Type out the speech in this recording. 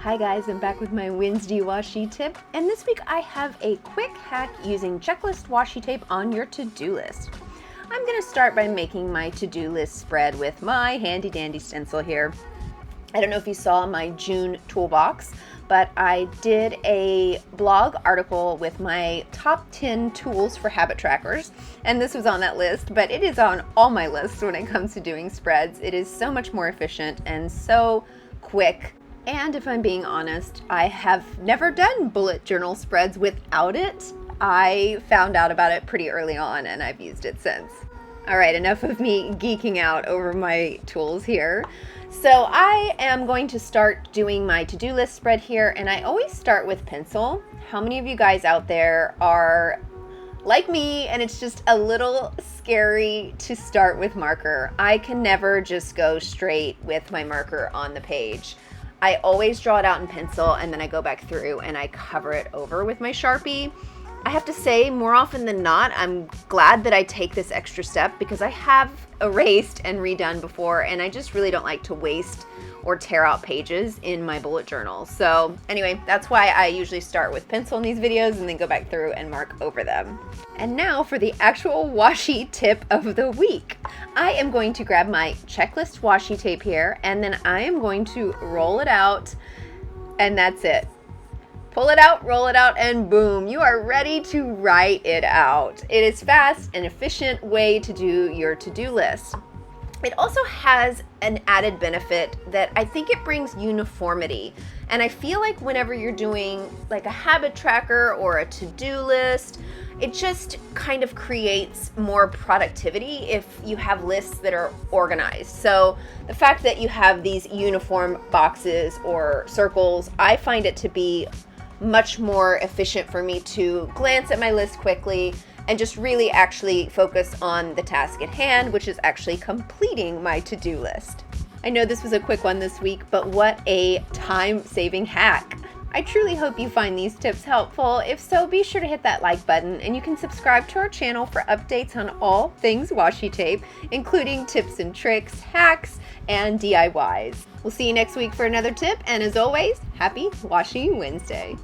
Hi guys, I'm back with my Wednesday washi tip, and this week I have a quick hack using checklist washi tape on your to-do list. I'm going to start by making my to-do list spread with my handy dandy stencil here. I don't know if you saw my June toolbox, but I did a blog article with my top 10 tools for habit trackers, and this was on that list, but it is on all my lists when it comes to doing spreads. It is so much more efficient and so quick. And if I'm being honest, I have never done bullet journal spreads without it. I found out about it pretty early on and I've used it since. All right, enough of me geeking out over my tools here. So I am going to start doing my to-do list spread here, and I always start with pencil. How many of you guys out there are like me and it's just a little scary to start with marker? I can never just go straight with my marker on the page. I always draw it out in pencil and then I go back through and I cover it over with my Sharpie. I have to say, more often than not, I'm glad that I take this extra step because I have erased and redone before, and I just really don't like to waste or tear out pages in my bullet journal. So anyway, that's why I usually start with pencil in these videos and then go back through and mark over them. And now for the actual washi tip of the week. I am going to grab my checklist washi tape here, and then I am going to roll it out, and that's it. Pull it out, roll it out, and boom, you are ready to write it out. It is fast and efficient way to do your to-do list. It also has an added benefit that I think it brings uniformity. And I feel like whenever you're doing like a habit tracker or a to-do list, it just kind of creates more productivity if you have lists that are organized. So the fact that you have these uniform boxes or circles, I find it to be much more efficient for me to glance at my list quickly and just really actually focus on the task at hand, which is actually completing my to-do list. I know this was a quick one this week, but what a time-saving hack. I truly hope you find these tips helpful. If so, be sure to hit that like button, and you can subscribe to our channel for updates on all things washi tape, including tips and tricks, hacks, and DIYs. We'll see you next week for another tip, and as always, happy Washi Wednesday.